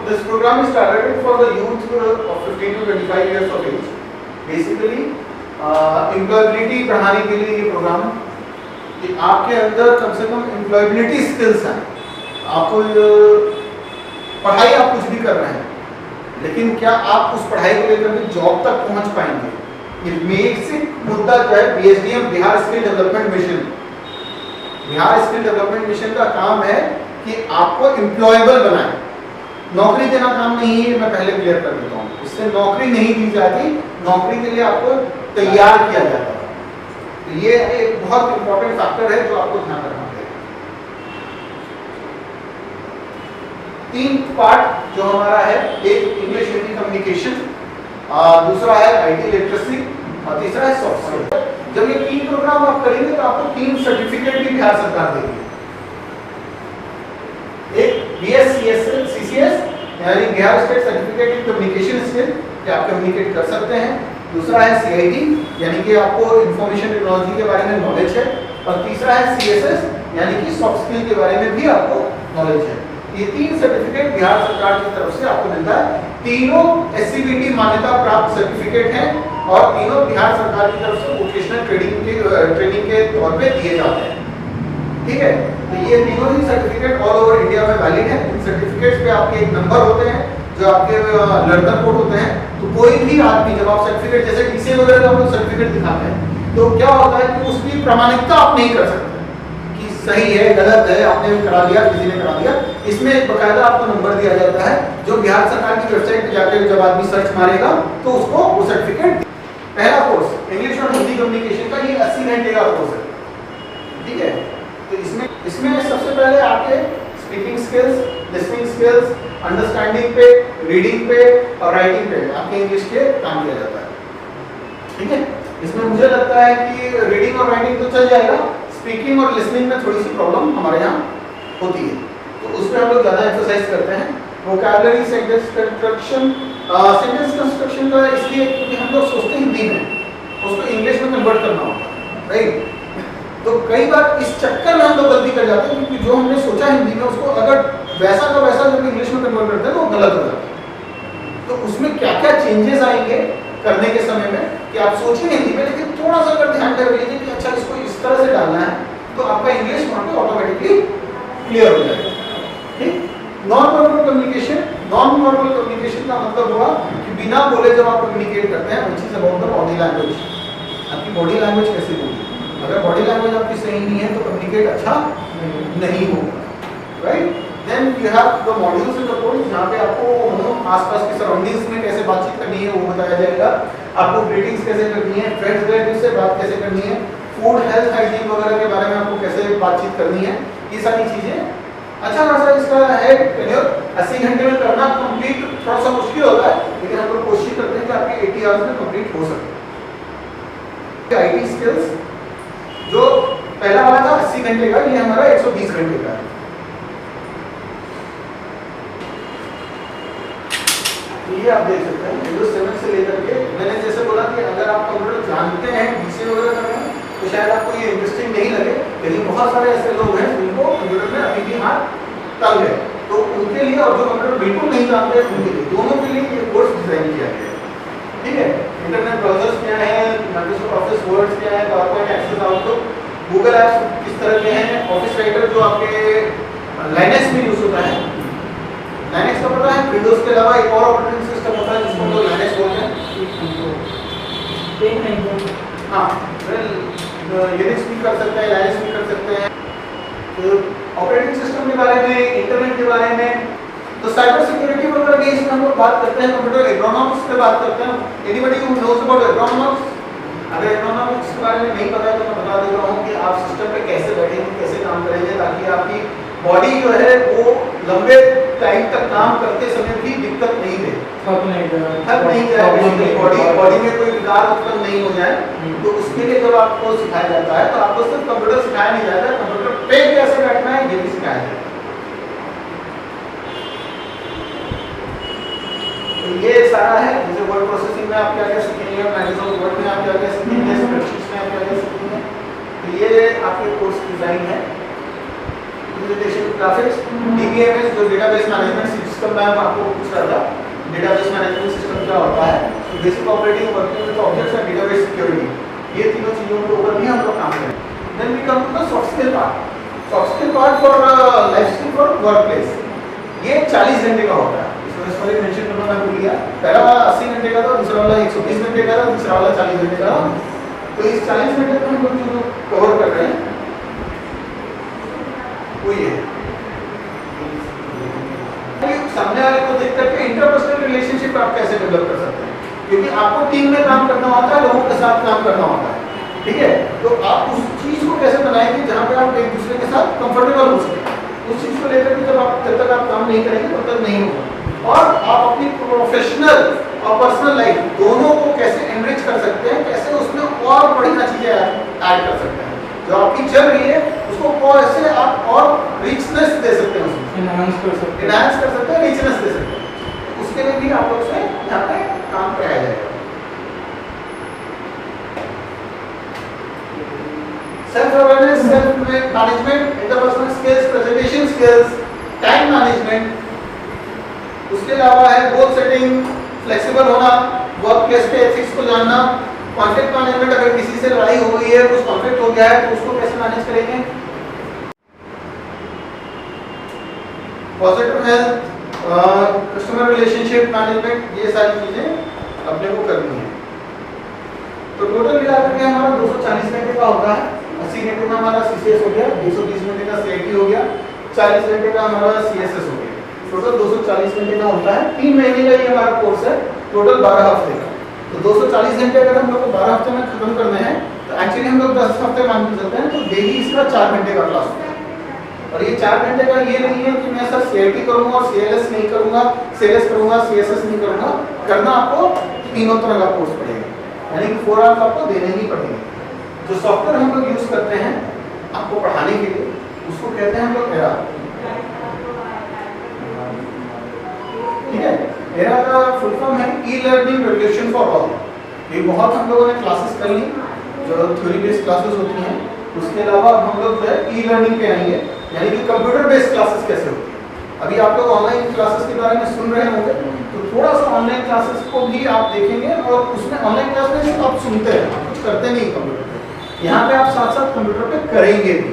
this program is targeted for the youth of 15 to 25 years of age. Basically, employability बढ़ाने के लिए ये programme कि आपके अंदर कम से कम employability skills हैं. आपको पढ़ाई आप कुछ भी कर रहे हैं, लेकिन क्या आप उस पढ़ाई को लेकर के जॉब तक पहुंच पाएंगे? ये बेसिक मुद्दा जो है BSDM Bihar skill development mission, Bihar skill development mission का काम है कि आपको एम्प्लॉयबल बनाए. नौकरी देना काम नहीं है, मैं पहले क्लियर कर देता हूँ. इससे नौकरी नहीं दी जाती, नौकरी के लिए आपको तैयार किया जाता है. तो ये एक बहुत इंपॉर्टेंट फैक्टर है जो आपको ध्यान रखना पड़ेगा. 3 पार्ट जो हमारा है, एक इंग्लिश हिंदी कम्युनिकेशन, दूसरा है IT लिटरेसी और तीसरा है सॉफ्ट स्किल. जब ये 3 प्रोग्राम आप करेंगे तो आपको 3 सर्टिफिकेट भी बिहार सरकार देगी. एक BSCCS यानी Bihar state certificate in communication skill कि आप कम्युनिकेट कर सकते हैं. दूसरा है CIT यानी कि आपको इंफॉर्मेशन टेक्नोलॉजी के बारे में नॉलेज है. और तीसरा है CSS यानी कि सॉफ्ट स्किल के बारे में भी आपको नॉलेज है. ये 3 सर्टिफिकेट बिहार सरकार की तरफ से आपको मिलता है. तीनों SCBT मान्यता प्राप्त सर्टिफिकेट हैं और तीनों बिहार सरकार की तरफ से वोकेशनल ट्रेनिंग के तौर पे दिए जाते हैं. ठीक है, तो ये तीनों ही सर्टिफिकेट ऑल ओवर इंडिया में वैलिड है. इन सर्टिफिकेट्स पे आपके एक नंबर होते हैं जो आपके लर्नर कोड होते हैं. तो कोई भी आदमी जब आप सर्टिफिकेट जैसे टीसी वगैरह का आप सर्टिफिकेट दिखाते हैं तो क्या होता है कि उसकी प्रामाणिकता आप नहीं कर सकते कि सही है गलत है, आपने करा दिया किसी ने करा दिया. इसमें एक बकायदा आपको नंबर दिया जाता है जो बिहार सरकार की वेबसाइट पे जाकर जब आदमी सर्च मारेगा तो उसको वो सर्टिफिकेट. पहला कोर्स इंग्लिश और हिंदी कम्युनिकेशन का ये 80 घंटे का कोर्स है. ठीक है, तो इसमें सबसे पहले आपके speaking skills, listening skills, understanding पे, रीडिंग पे और राइटिंग पे आपके इंग्लिश के काम किया जाता है. ठीक है, इसमें मुझे लगता है कि रीडिंग और राइटिंग तो चल जाएगा, स्पीकिंग और लिसनिंग में थोड़ी सी प्रॉब्लम हमारे यहाँ होती है. तो उस पर हम लोग ज़्यादा एम्फसाइज करते हैं. वोकैबुलरी, सेंटेंस कंस्ट्रक्शन का इसलिए क्योंकि हम लोग सोचते हैं हिंदी में, उसको इंग्लिश में कन्वर्ट करना होता है. राइट, तो कई बार इस चक्कर में हम लोग गलती कर जाते हैं क्योंकि जो हमने सोचा हिंदी में उसको अगर वैसा का वैसा जब इंग्लिश में कन्वर्ट करते हैं तो वो गलत हो जाता है. तो उसमें क्या क्या चेंजेस आएंगे करने के समय में कि आप सोचिए हिंदी में, लेकिन थोड़ा सा अगर ध्यान कर लीजिए कि अच्छा इसको इस तरह से डालना है तो आपका इंग्लिश वहाँ पे ऑटोमेटिकली क्लियर हो जाएगा. ठीक. Non verbal communication, non verbal communication का मतलब हुआ कि बिना बोले जब आप कम्युनिकेट करते हैं which is about the body language. आपकी बॉडी लैंग्वेज कैसे होगी? अगर बॉडी लैंग्वेज आपकी सही नहीं है तो कम्युनिकेट अच्छा नहीं होगा. Right. Then you have the modules in the course जहाँ पे आपको आसपास की सराउंडिंग्स में कैसे बातचीत करनी है वो बताया जाएगा. आपको ग्रीटिंग्स कैसे करनी है, फ्रेंड्स रिलेटिव से बात कैसे करनी है, फूड हेल्थ हाइजीन वगैरह के बारे में आपको कैसे बातचीत करनी है. ये सारी चीजें अच्छा खासा इसका है. 80 घंटे में करना कंप्लीट थोड़ा सा मुश्किल होता है, लेकिन हम लोग कोशिश करते हैं कि आपके 80 आवर्स में कंप्लीट हो सके. IT स्किल्स जो पहला वाला था 80 घंटे का, ये हमारा 120 घंटे का है. ये आप देख सकते हैं विंडोज 7 से लेकर के, मैंने जैसे बोला कि अगर आप कंप्यूटर जानते हैं, डीसी वगैरह कर रहे हैं तो शायद आपको ये इंटरेस्टिंग नहीं लगे, लेकिन बहुत सारे ऐसे लोग हैं जिनको कंप्यूटर में अभी भी हाथ तंग है. तो उनके लिए और जो कंप्यूटर बिल्कुल नहीं जानते उनके लिए, दोनों के लिए ये कोर्स डिजाइन किया गया है. ठीक है, इंटरनेट ब्राउजर्स क्या है, माइक्रोसॉफ्ट ऑफिस वर्ड क्या है, PowerPoint, access, Outlook, Google apps किस तरह के हैं, ऑफिस राइटर जो आपके लाइनेक्स में यूज होता है. लाइनेक्स का पता है, विंडोज के अलावा एक और ऑपरेटिंग सिस्टम होता है जिसको हम लोग लाइनेक्स बोलते हैं. हाँ, यूनिक्स भी कर सकते हैं, लाइनेक्स भी कर सकते हैं. तो ऑपरेटिंग सिस्टम के बारे में, इंटरनेट के बारे में, तो साइबर सिक्योरिटी वगैरह भी इसमें हम लोग बात करते हैं. कंप्यूटर एग्रोनॉमिक्स पे बात करते हैं. Anybody who knows about agronomics? अगर एग्रोनॉमिक्स के बारे में नहीं पता है तो मैं बता देता हूँ कि आप सिस्टम पे कैसे बैठेंगे, कैसे काम करेंगे ताकि आपकी बॉडी जो है वो लंबे टाइम तक काम करते समय भी दिक्कत नहीं दे, थक नहीं जाए, बॉडी में कोई विकार उत्पन्न नहीं हो जाए. तो उसके लिए जब आपको सिखाया जाता है तो आपको सिर्फ कंप्यूटर सिखाया नहीं जाता, कंप्यूटर पे कैसे बैठना है ये भी सिखाया जाता है. तो ये सारा है. जैसे वर्ड प्रोसेसिंग में आप क्या क्या सीखेंगे, माइक्रोसॉफ्ट वर्ड में आप क्या क्या सीखेंगे, स्प्रेडशीट्स में आप क्या क्या सीखेंगे. तो ये आपके कोर्स डिजाइन है. रिप्रेजेंटेशन ग्राफिक्स, DBMS जो डेटाबेस मैनेजमेंट सिस्टम में आपको पूछ रहा था, डेटाबेस मैनेजमेंट सिस्टम क्या होता है, तो basic operating working with objects and database security, ये तीनों चीजों के ऊपर भी हम लोग काम करेंगे। Then we come to the soft skill part. Soft skill part for life skill for workplace, ये 40 घंटे का होता है। इसमें इस वाले मेंशन करना मैं भूल गया, पहला वाला 80 घंटे का था, दूसरा वाला 120 घंटे का था, तीसरा वाला 40 घंटे का था। तो इस 40 घंटे में हम लोग जो कवर कर रहे हैं वो ये है, सामने वाले को देख करके इंटरपर्सनल रिलेशनशिप आप कैसे डेवलप कर सकते हैं, क्योंकि आपको टीम में काम करना होता है, लोगों के साथ काम करना होता है, ठीक है। तो आप उस चीज को कैसे बनाएंगे जहां पे आप एक दूसरे के साथ कंफर्टेबल हो सके, उस चीज को लेकर के जब तक आप काम नहीं करेंगे तब तक नहीं होगा। और आप अपनी प्रोफेशनल और पर्सनल लाइफ दोनों को कैसे एनरिच कर सकते हैं, कैसे उसमें और बढ़िया चीजें ऐड कर सकते हैं, जो आपकी चल रही है उसको कैसे आप और रिचनेस दे सकते हैं, उसमें एनहांस कर सकते हैं, रिचनेस दे सकते हैं। उसके लिए भी आप लोग से यहाँ पे काम कराया जाएगा। Self awareness, self management, interpersonal skills, presentation skills, time management, उसके अलावा है गोल सेटिंग, फ्लेक्सिबल होना, वर्क प्लेस के एथिक्स को जानना, कॉन्फ्लिक्ट मैनेजमेंट, अगर किसी से लड़ाई हो गई है, कुछ कॉन्फ्लिक्ट हो गया है तो उसको कैसे मैनेज करेंगे, positive health, customer relationship management, ये सारी चीजें अपने को करनी है। तो टोटल मिलाकर के हमारा 240 घंटे का होता है। 80 घंटे का हमारा CCS हो गया, 220 घंटे का CIT हो गया, 40 घंटे का हमारा CSS हो गया, टोटल 240 घंटे का होता है। 3 महीने का ये हमारा कोर्स है, टोटल 12 हफ्ते का। तो 240 घंटे अगर हम लोग को 12 हफ्ते में खत्म करने हैं तो एक्चुअली हम लोग 10 हफ्ते मान के चलते हैं, तो डेली इसका 4 घंटे का क्लास होता है। और ये 4 घंटे का ये नहीं है कि मैं सर CIT करूंगा और CLS नहीं करूंगा, CLS करूंगा, CSS नहीं करूंगा, करना आपको तीनों तरह का कोर्स पड़ेगा, यानी कि 4 आवर्स आपको देने ही पड़ेंगे। जो सॉफ्टवेयर हम लोग यूज करते हैं आपको पढ़ाने के लिए, उसको कहते हैं हम लोग एरा, ठीक है। एरा का फुल फॉर्म है e learning revolution for all. ये बहुत हम लोगों ने क्लासेस कर ली, जो थ्योरी बेस्ड क्लासेस होती हैं। उसके अलावा हम लोग जो है ई लर्निंग पे आएंगे, यानी कि कंप्यूटर बेस्ड क्लासेस कैसे होती है। अभी आप लोग ऑनलाइन क्लासेस के बारे में सुन रहे होंगे, तो थोड़ा सा ऑनलाइन क्लासेस को भी आप देखेंगे, और उसमें ऑनलाइन क्लास में सिर्फ आप सुनते हैं, आप कुछ करते नहीं कंप्यूटर पे। यहाँ पे आप साथ साथ कंप्यूटर पे करेंगे भी।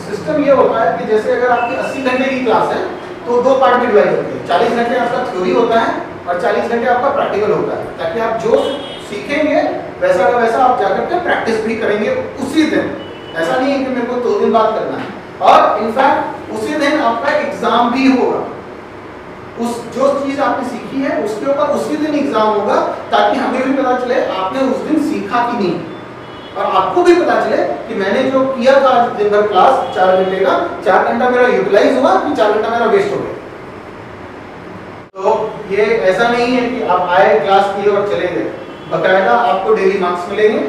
सिस्टम ये होता है कि जैसे अगर आपकी 80 घंटे की क्लास है तो 2 पार्ट में डिवाइड होती है। 40 घंटे आपका थ्योरी होता है और 40 घंटे आपका प्रैक्टिकल होता है, ताकि आप जो सीखेंगे वैसा का वैसा आप जाकर के प्रैक्टिस भी करेंगे उसी दिन। ऐसा नहीं है कि मेरे को 2 दिन बाद करना है, और इनफैक्ट उसी दिन आपका एग्जाम भी होगा। उस जो चीज आपने सीखी है उसके ऊपर उसी दिन एग्जाम होगा, ताकि हमें भी पता चले आपने उस दिन सीखा कि नहीं, और आपको भी पता चले कि मैंने जो किया था आज दिन भर क्लास 4 घंटे का, 4 घंटा मेरा यूटिलाइज हुआ कि 4 घंटा मेरा वेस्ट हो गया। तो ये ऐसा नहीं है कि आप आए, क्लास किए और चले गए। बकायदा आपको डेली मार्क्स मिलेंगे।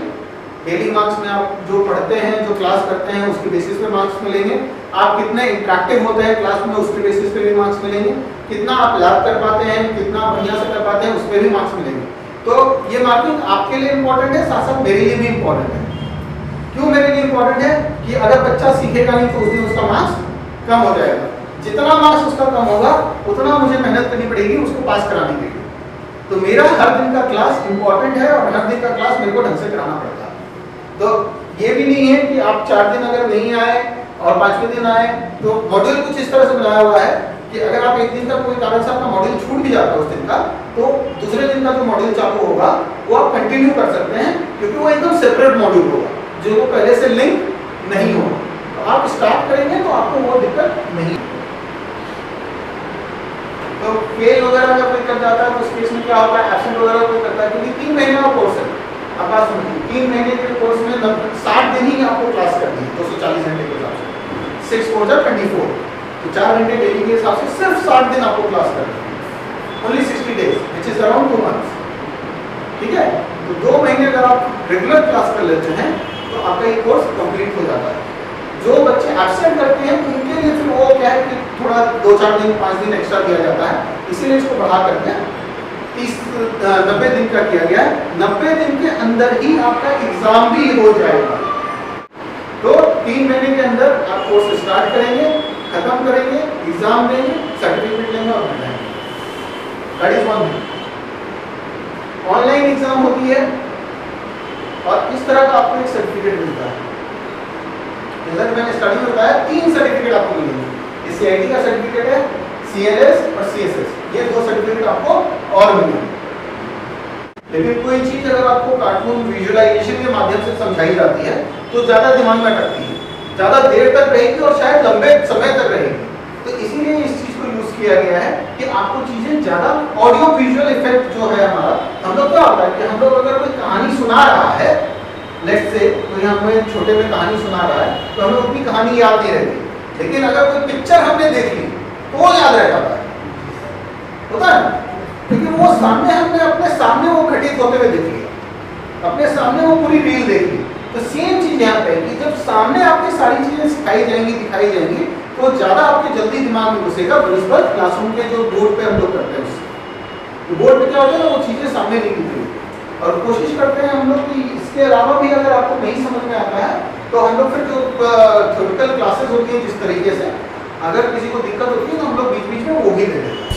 डेली मार्क्स में आप जो पढ़ते हैं, जो क्लास करते हैं, उसके बेसिस पे मार्क्स मिलेंगे। आप कितने इंटरेक्टिव होते हैं क्लास में, उसके बेसिस पे भी मार्क्स मिलेंगे। कितना आप लैब कर पाते हैं, कितना बढ़िया से कर पाते हैं, उस पर भी मार्क्स मिलेंगे। तो ये मार्किंग आपके लिए इम्पोर्टेंट है, साथ साथ मेरे लिए भी इम्पोर्टेंट है। क्यों मेरे लिए इम्पोर्टेंट है कि अगर बच्चा सीखेगा नहीं तो उस दिन उसका मार्क्स कम हो जाएगा। जितना मार्क्स उसका कम होगा उतना मुझे मेहनत करनी पड़ेगी उसको पास कराने के लिए। तो मेरा हर दिन का क्लास इम्पोर्टेंट है, और हर दिन का क्लास मेरे को ढंग से कराना पड़ता है। तो ये भी नहीं है कि आप 4 दिन अगर नहीं आए और 5वें दिन आए, तो मॉड्यूल कुछ इस तरह से बनाया हुआ है कि अगर आप एक दिन का कोई कारण से आपका मॉड्यूल छूट भी जाता है उस दिन का, तो दूसरे दिन का जो मॉड्यूल चालू होगा वो आप कंटिन्यू कर सकते हैं, क्योंकि वो एकदम सेपरेट मॉड्यूल होगा, जो वो पहले से लिंक नहीं होगा। तो आप स्टार्ट करेंगे तो आपको वो दिक्कत नहीं। तो फेल वगैरह अगर कोई कर जाता है तो उस केस में क्या होता है, एब्सेंट वगैरह कोई करता है, क्योंकि 3 महीने का कोर्स है। आप बात सुनिए, 3 महीने के कोर्स में 60 दिन ही आपको क्लास करनी है 240 घंटे के हिसाब से। 6 4 24, तो 4 घंटे डेली के हिसाब से सिर्फ 60 दिन आपको क्लास करनी है। Only 60 days which is around 2 months, ठीक है। तो 2 महीने अगर आप रेगुलर क्लास कर लेते हैं तो आपका ये कोर्स कंप्लीट हो जाता है। जो बच्चे एब्सेंट करते हैं उनके लिए फिर वो क्या है कि थोड़ा 2-4 दिन 5 दिन एक्स्ट्रा दिया जाता है, इसीलिए इसको बढ़ा करके 90 दिन का किया गया है। 90 दिन के अंदर ही आपका एग्जाम भी हो जाएगा। तो 3 महीने के अंदर आप कोर्स स्टार्ट करेंगे, खत्म करेंगे, एग्जाम देंगे, सर्टिफिकेट लेंगे और मिलेंगे। That is one thing. Online exam होती है और इस तरह का आपको एक सर्टिफिकेट मिलता है। जैसा कि मैंने स्टडी में बताया 3 सर्टिफिकेट आपको मिलेंगे। सीआईटी का सर्टिफिकेट है, सीएलएस और सीएसएस, ये 2 सर्टिफिकेट आपको और मिलेंगे। लेकिन कोई चीज अगर आपको कार्टून विजुअलाइजेशन के माध्यम से समझाई जाती है तो ज्यादा दिमाग में अटकती है, ज्यादा देर तक रहेगी और शायद लंबे समय तक रहेगी। तो इसीलिए इस चीज को यूज किया गया है कि आपको चीजें ज्यादा ऑडियो विजुअल इफेक्ट जो है हमारा, हम लोग क्या होता है कि हम लोग अगर कोई कहानी सुना रहा है, लेट्स से कोई हमें छोटे में कहानी सुना रहा है तो हमें अपनी कहानी याद नहीं रहती, लेकिन अगर कोई पिक्चर हमने देख ली तो वो याद रह जाता है, होता है, क्योंकि वो सामने हमने अपने सामने वो घटित होते हुए देख लिया, अपने सामने वो पूरी रील देख ली। तो सेम चीज यहाँ पे कि जब सामने आपकी सारी चीजें सिखाई जाएंगी, दिखाई जाएंगी, तो ज्यादा आपके जल्दी दिमाग में घुसेगा प्रिंसिपल क्लासरूम के जो बोर्ड पे हम लोग करते हैं उससे। तो बोर्ड पे क्या होता है ना, वो चीजें सामने नहीं दिखती। और कोशिश करते हैं हम लोग कि इसके अलावा भी अगर आपको नहीं समझ में आता है तो हम लोग फिर जो थ्योरेटिकल क्लासेस होती है जिस तरीके से, अगर किसी को दिक्कत होती है तो हम लोग बीच बीच में वो भी दे देते हैं।